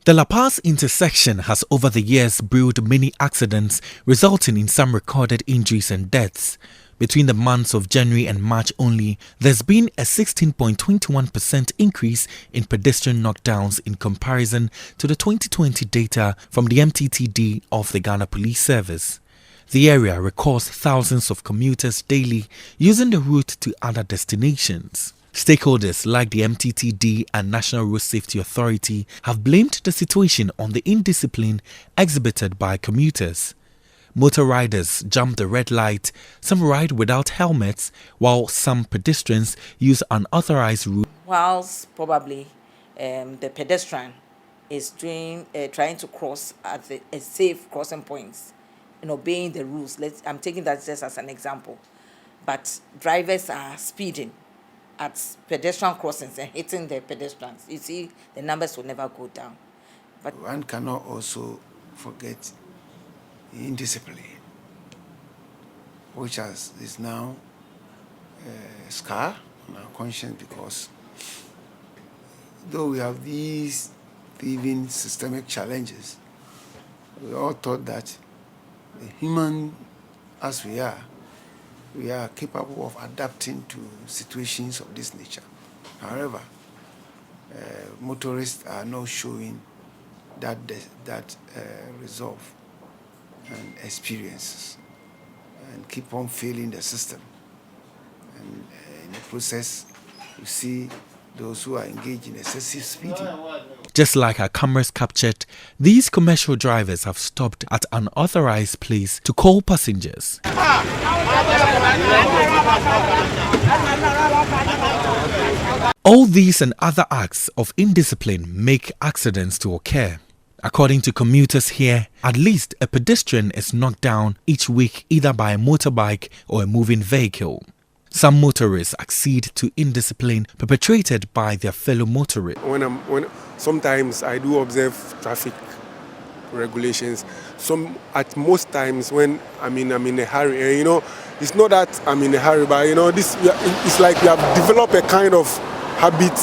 The Lapaz intersection has over the years brewed many accidents, resulting in some recorded injuries and deaths. Between the months of January and March only, there's been a 16.21% increase in pedestrian knockdowns in comparison to the 2020 data from the MTTD of the Ghana Police Service. The area records thousands of commuters daily using the route to other destinations. Stakeholders like the MTTD and National Road Safety Authority have blamed the situation on the indiscipline exhibited by commuters. Motor riders jump the red light, some ride without helmets, while some pedestrians use unauthorized routes. Whilst probably the pedestrian is trying to cross at a safe crossing points and obeying the rules. I'm taking that just as an example. But drivers are speeding at pedestrian crossings and hitting the pedestrians. You see, the numbers will never go down. But one cannot also forget indiscipline, which is now a scar on our conscience, because though we have these even systemic challenges, we all thought that the human as we are capable of adapting to situations of this nature. However, motorists are now showing that resolve and experiences and keep on failing the system. And in the process, you see those who are engaged in excessive speeding. Just like our cameras captured, these commercial drivers have stopped at an unauthorized place to call passengers. All these and other acts of indiscipline make accidents to occur. According to commuters here, at least a pedestrian is knocked down each week either by a motorbike or a moving vehicle. Some motorists accede to indiscipline perpetrated by their fellow motorists. Sometimes I do observe traffic regulations. At most times when I'm in a hurry, and it's not that I'm in a hurry, but it's like we have developed a kind of habit,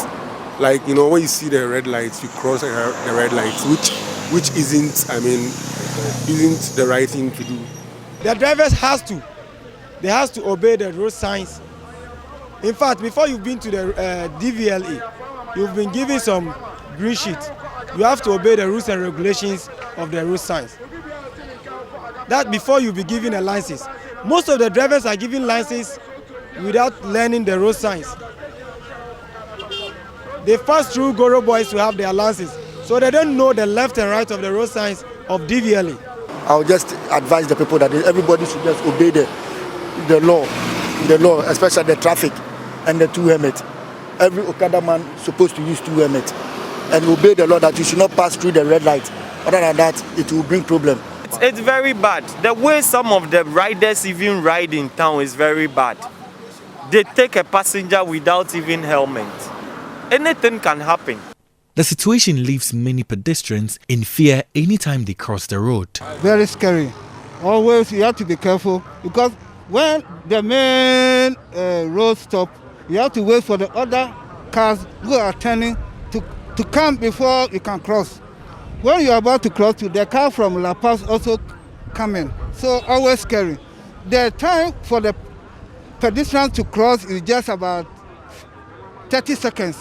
like when you see the red lights, you cross the red lights, which isn't the right thing to do. The drivers has to obey the road signs. In fact, before you've been to the DVLE, you've been given some green sheet. You have to obey the rules and regulations of the road signs. That before you be given a license. Most of the drivers are given license without learning the road signs. They pass through Goro boys to have their license, so they don't know the left and right of the road signs of DVLE. I'll just advise the people that everybody should just obey the law, especially the traffic and the two helmets. Every Okada man is supposed to use two helmets and obey the law that you should not pass through the red light. Other than that, it will bring problem. It's very bad. The way some of the riders even ride in town is very bad. They take a passenger without even helmet. Anything can happen. The situation leaves many pedestrians in fear anytime they cross the road. Very scary. Always you have to be careful, because when the main road stop, you have to wait for the other cars who are turning to come before you can cross. When you are about to cross, the car from Lapaz also coming. So always scary. The time for the pedestrians to cross is just about 30 seconds.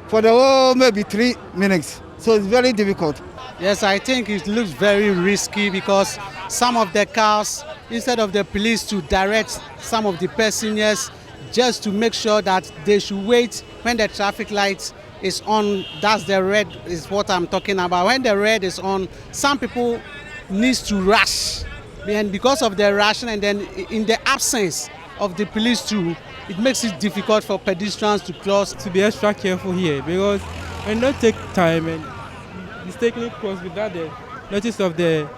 For the whole maybe 3 minutes. So it's very difficult. Yes, I think it looks very risky, because some of the cars, instead of the police to direct some of the passengers just to make sure that they should wait when the traffic light is on, that's the red is what I'm talking about. When the red is on, some people need to rush. And because of the rushing, and then in the absence of the police too, it makes it difficult for pedestrians to cross. To be extra careful here, because when you take time and mistakenly cross without the notice of the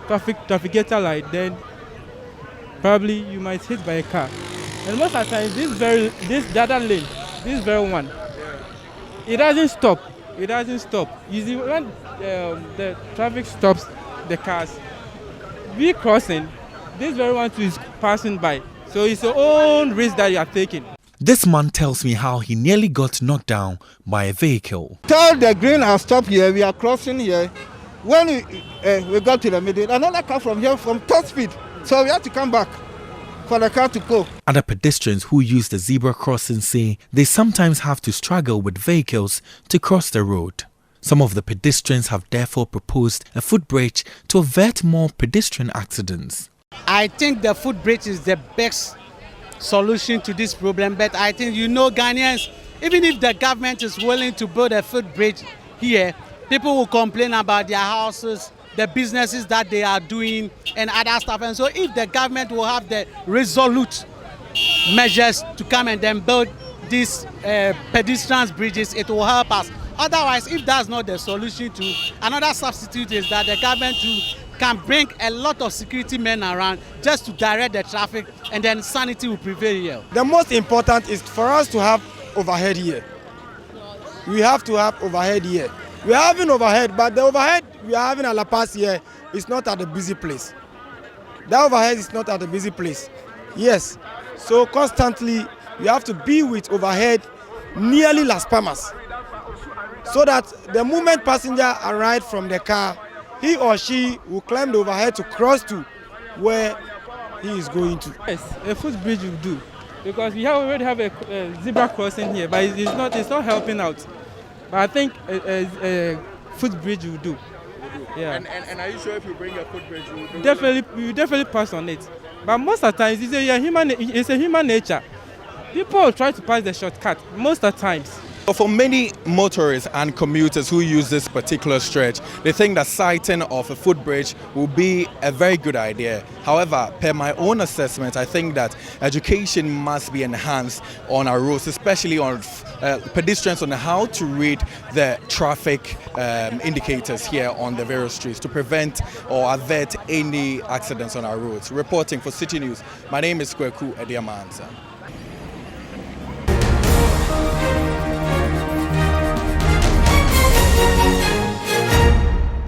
trafficator light, then probably you might hit by a car. And most of the time, the other lane, this very one, it doesn't stop. It doesn't stop. You see, when the traffic stops the cars, we crossing, this very one too is passing by. So it's your own risk that you are taking. This man tells me how he nearly got knocked down by a vehicle. Tell the green has stopped here, we are crossing here. When we got to the middle, another car from here from top speed. So we had to come back for the car to go. Other pedestrians who use the zebra crossing say they sometimes have to struggle with vehicles to cross the road. Some of the pedestrians have therefore proposed a footbridge to avert more pedestrian accidents. I think the footbridge is the best solution to this problem, but I think Ghanaians, even if the government is willing to build a footbridge here, people will complain about their houses, the businesses that they are doing and other stuff. And so if the government will have the resolute measures to come and then build these pedestrian bridges, it will help us. Otherwise, if that's not the solution, to another substitute is that the government can bring a lot of security men around just to direct the traffic, and then sanity will prevail here. The most important is for us to have overhead here. We have to have overhead here. We are having overhead, but the overhead we are having at Lapaz here is not at a busy place. The overhead is not at a busy place. Yes, so constantly we have to be with overhead nearly Las Palmas, so that the moment passenger arrives from the car, he or she will climb the overhead to cross to where he is going to. Yes, a footbridge will do, because we already have a zebra crossing here, but it's not helping out. But I think a footbridge will do. Yeah. And are you sure if you bring a footbridge, you will do we definitely pass on it. But most of the times, it's a human nature. People try to pass the shortcut most of the times. For many motorists and commuters who use this particular stretch, they think that siting of a footbridge will be a very good idea. However, per my own assessment, I think that education must be enhanced on our roads, especially on pedestrians, on how to read the traffic indicators here on the various streets to prevent or avert any accidents on our roads. Reporting for Citi News, my name is Kweku Ediamansa.